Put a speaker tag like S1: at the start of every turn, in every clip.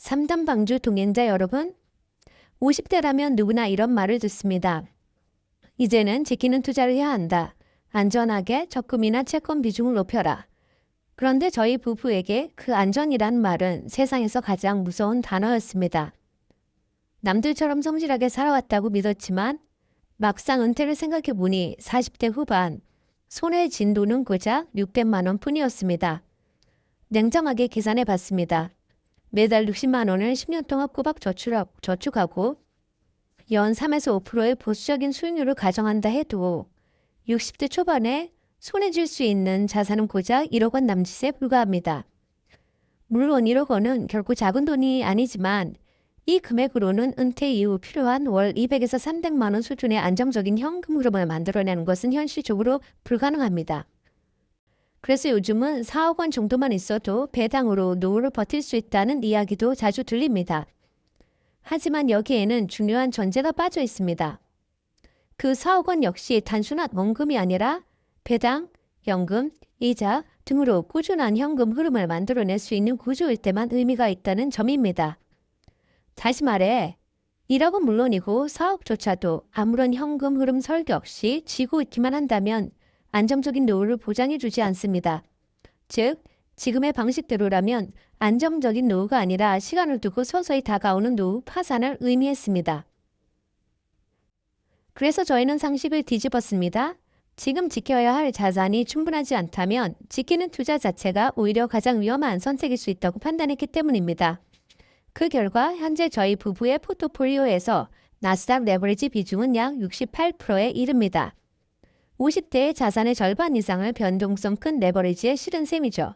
S1: 3단 방주 동행자 여러분, 50대라면 누구나 이런 말을 듣습니다. 이제는 지키는 투자를 해야 한다. 안전하게 적금이나 채권 비중을 높여라. 그런데 저희 부부에게 그 안전이란 말은 세상에서 가장 무서운 단어였습니다. 남들처럼 성실하게 살아왔다고 믿었지만 막상 은퇴를 생각해보니 40대 후반 손에 쥔 돈은 고작 600만 원 뿐이었습니다. 냉정하게 계산해 봤습니다. 매달 60만 원을 10년 동안 꼬박 저축하고 연 3에서 5%의 보수적인 수익률을 가정한다 해도 60대 초반에 손에 쥘 수 있는 자산은 고작 1억 원 남짓에 불과합니다. 물론 1억 원은 결코 작은 돈이 아니지만 이 금액으로는 은퇴 이후 필요한 월 200에서 300만 원 수준의 안정적인 현금 흐름을 만들어내는 것은 현실적으로 불가능합니다. 그래서 요즘은 4억 원 정도만 있어도 배당으로 노후를 버틸 수 있다는 이야기도 자주 들립니다. 하지만 여기에는 중요한 전제가 빠져 있습니다. 그 4억 원 역시 단순한 원금이 아니라 배당, 연금, 이자 등으로 꾸준한 현금 흐름을 만들어낼 수 있는 구조일 때만 의미가 있다는 점입니다. 다시 말해 1억은 물론이고 4억조차도 아무런 현금 흐름 설계 없이 쥐고 있기만 한다면 안정적인 노후를 보장해주지 않습니다. 즉, 지금의 방식대로라면 안정적인 노후가 아니라 시간을 두고 서서히 다가오는 노후 파산을 의미했습니다. 그래서 저희는 상식을 뒤집었습니다. 지금 지켜야 할 자산이 충분하지 않다면 지키는 투자 자체가 오히려 가장 위험한 선택일 수 있다고 판단했기 때문입니다. 그 결과 현재 저희 부부의 포트폴리오에서 나스닥 레버리지 비중은 약 68%에 이릅니다. 50대의 자산의 절반 이상을 변동성 큰 레버리지에 실은 셈이죠.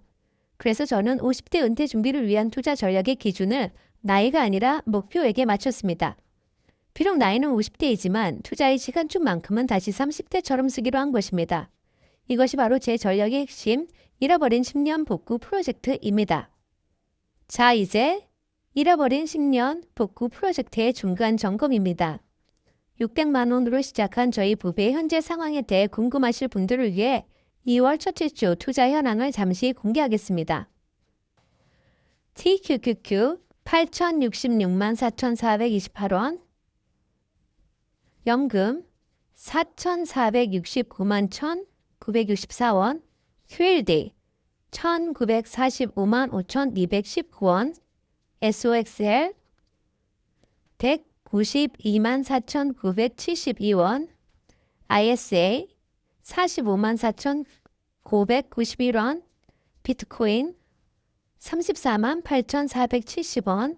S1: 그래서 저는 50대 은퇴 준비를 위한 투자 전략의 기준을 나이가 아니라 목표에게 맞췄습니다. 비록 나이는 50대이지만 투자의 시간쯤만큼은 다시 30대처럼 쓰기로 한 것입니다. 이것이 바로 제 전략의 핵심, 잃어버린 10년 복구 프로젝트입니다. 자, 이제 잃어버린 10년 복구 프로젝트의 중간 점검입니다. 600만 원으로 시작한 저희 부부의 현재 상황에 대해 궁금하실 분들을 위해 2월 첫째 주 투자 현황을 잠시 공개하겠습니다. TQQQ 8,066만 4,428원, 연금 4,469만 1,964원, QLD 1,945만 5,219원, SOXL 192만 4,972원, ISA 45만 4,991원, 비트코인 34만 8,470원,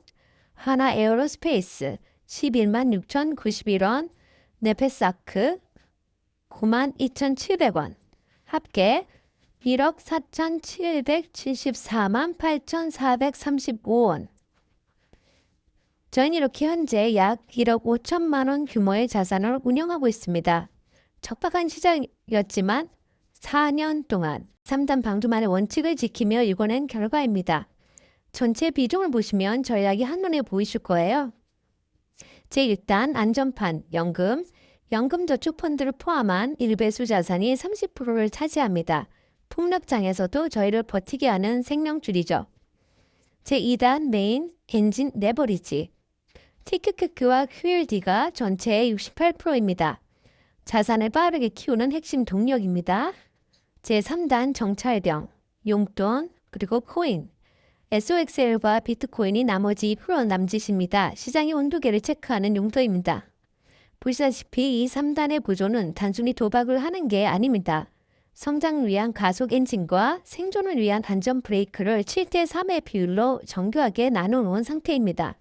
S1: 하나 에어로스페이스 11만 6,091원, 네페사크 9만 2,700원, 합계 1억 4,774만 8,435원. 저희는 이렇게 현재 약 1억 5천만 원 규모의 자산을 운영하고 있습니다. 척박한 시장이었지만 4년 동안 3단 방주만의 원칙을 지키며 이뤄낸 결과입니다. 전체 비중을 보시면 전략이 한눈에 보이실 거예요. 제1단 안전판, 연금저축펀드를 포함한 일배수 자산이 30%를 차지합니다. 폭락장에서도 저희를 버티게 하는 생명줄이죠. 제2단 메인 엔진 레버리지, TQQQ와 QLD가 전체의 68%입니다. 자산을 빠르게 키우는 핵심 동력입니다. 제3단 정찰병, 용돈, 그리고 코인, SOXL과 비트코인이 나머지 2% 남짓입니다. 시장의 온도계를 체크하는 용도입니다. 보시다시피 이 3단의 구조는 단순히 도박을 하는 게 아닙니다. 성장을 위한 가속 엔진과 생존을 위한 안전 브레이크를 7대3의 비율로 정교하게 나눠놓은 상태입니다.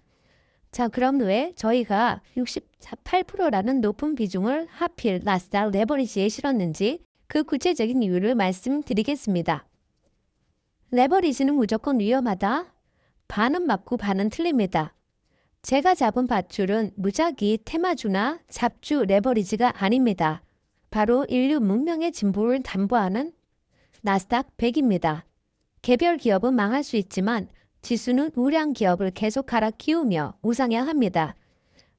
S1: 자, 그럼 왜 저희가 68%라는 높은 비중을 하필 나스닥 레버리지에 실었는지 그 구체적인 이유를 말씀드리겠습니다. 레버리지는 무조건 위험하다? 반은 맞고 반은 틀립니다. 제가 잡은 밧줄은 무작위 테마주나 잡주 레버리지가 아닙니다. 바로 인류 문명의 진보를 담보하는 나스닥 100입니다. 개별 기업은 망할 수 있지만 지수는 우량 기업을 계속 갈아 키우며 우상향합니다.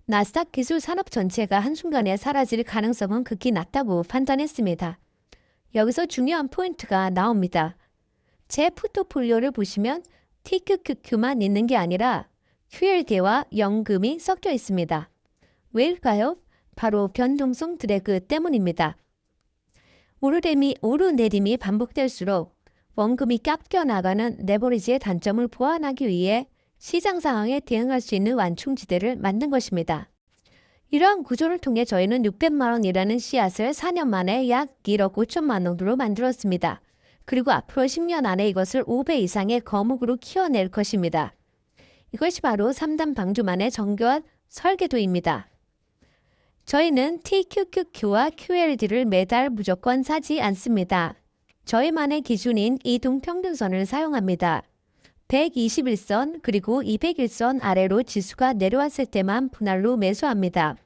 S1: 나스닥 기술 산업 전체가 한순간에 사라질 가능성은 극히 낮다고 판단했습니다. 여기서 중요한 포인트가 나옵니다. 제 포트폴리오를 보시면 TQQQ만 있는 게 아니라 QLD와 연금이 섞여 있습니다. 왜일까요? 바로 변동성 드래그 때문입니다. 오르내림이 반복될수록 원금이 깎여 나가는 레버리지의 단점을 보완하기 위해 시장 상황에 대응할 수 있는 완충지대를 만든 것입니다. 이러한 구조를 통해 저희는 600만 원이라는 씨앗을 4년 만에 약 1억 5천만 원으로 만들었습니다. 그리고 앞으로 10년 안에 이것을 5배 이상의 거목으로 키워낼 것입니다. 이것이 바로 3단 방주만의 정교한 설계도입니다. 저희는 TQQQ와 QLD를 매달 무조건 사지 않습니다. 저희만의 기준인 이동평균선을 사용합니다. 121선 그리고 201선 아래로 지수가 내려왔을 때만 분할로 매수합니다.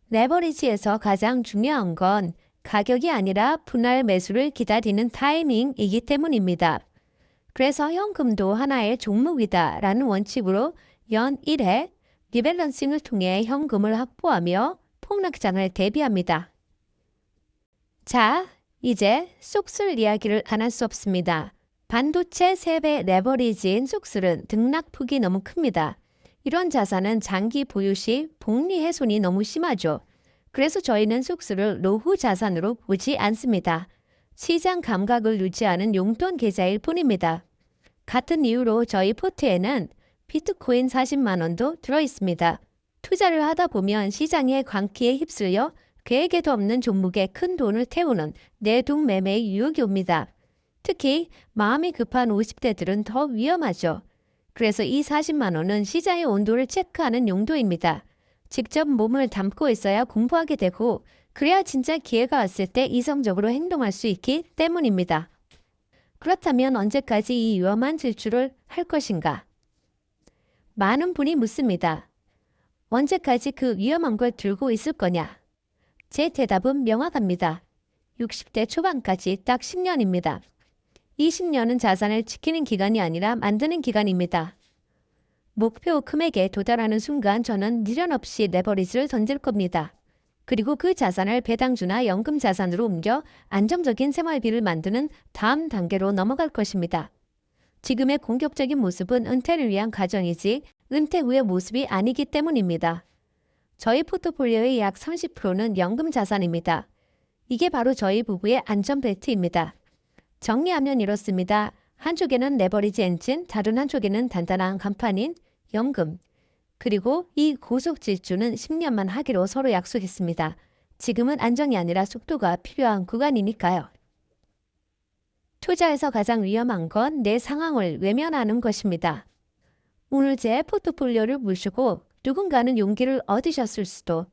S1: 레버리지에서 가장 중요한 건 가격이 아니라 분할 매수를 기다리는 타이밍이기 때문입니다. 그래서 현금도 하나의 종목이다 라는 원칙으로 연 1회 리밸런싱을 통해 현금을 확보하며 폭락장을 대비합니다. 자, 이제 쏙술 이야기를 안 할 수 없습니다. 반도체 3배 레버리지인 쏙술은 등락폭이 너무 큽니다. 이런 자산은 장기 보유 시 복리 훼손이 너무 심하죠. 그래서 저희는 쏙술을 노후 자산으로 보지 않습니다. 시장 감각을 유지하는 용돈 계좌일 뿐입니다. 같은 이유로 저희 포트에는 비트코인 40만 원도 들어있습니다. 투자를 하다 보면 시장의 광기에 휩쓸려 계획에도 없는 종목에 큰 돈을 태우는 내동매매의 유혹이 옵니다. 특히 마음이 급한 50대들은 더 위험하죠. 그래서 이 40만 원은 시장의 온도를 체크하는 용도입니다. 직접 몸을 담고 있어야 공부하게 되고 그래야 진짜 기회가 왔을 때 이성적으로 행동할 수 있기 때문입니다. 그렇다면 언제까지 이 위험한 질주를 할 것인가? 많은 분이 묻습니다. 언제까지 그 위험한 걸 들고 있을 거냐? 제 대답은 명확합니다. 60대 초반까지 딱 10년입니다. 이 10년은 자산을 지키는 기간이 아니라 만드는 기간입니다. 목표 금액에 도달하는 순간 저는 미련 없이 레버리지를 던질 겁니다. 그리고 그 자산을 배당주나 연금 자산으로 옮겨 안정적인 생활비를 만드는 다음 단계로 넘어갈 것입니다. 지금의 공격적인 모습은 은퇴를 위한 과정이지 은퇴 후의 모습이 아니기 때문입니다. 저희 포트폴리오의 약 30%는 연금 자산입니다. 이게 바로 저희 부부의 안전벨트입니다. 정리하면 이렇습니다. 한쪽에는 레버리지 엔진, 다른 한쪽에는 단단한 간판인 연금. 그리고 이 고속 질주는 10년만 하기로 서로 약속했습니다. 지금은 안정이 아니라 속도가 필요한 구간이니까요. 투자에서 가장 위험한 건 내 상황을 외면하는 것입니다. 오늘 제 포트폴리오를 보시고 누군가는 용기를 얻으셨을 수도,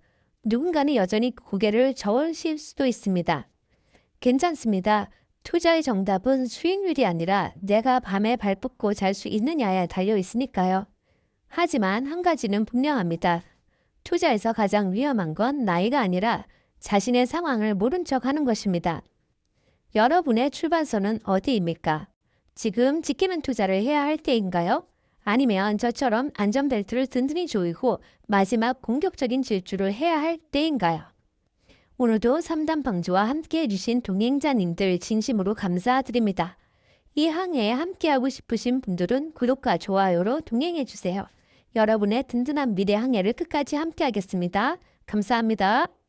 S1: 누군가는 여전히 고개를 저으실 수도 있습니다. 괜찮습니다. 투자의 정답은 수익률이 아니라 내가 밤에 발 뻗고 잘 수 있느냐에 달려 있으니까요. 하지만 한 가지는 분명합니다. 투자에서 가장 위험한 건 나이가 아니라 자신의 상황을 모른 척 하는 것입니다. 여러분의 출발선은 어디입니까? 지금 지키는 투자를 해야 할 때인가요? 아니면 저처럼 안전벨트를 든든히 조이고 마지막 공격적인 질주를 해야 할 때인가요? 오늘도 3단 방주와 함께해 주신 동행자님들 진심으로 감사드립니다. 이 항해에 함께하고 싶으신 분들은 구독과 좋아요로 동행해 주세요. 여러분의 든든한 미래 항해를 끝까지 함께하겠습니다. 감사합니다.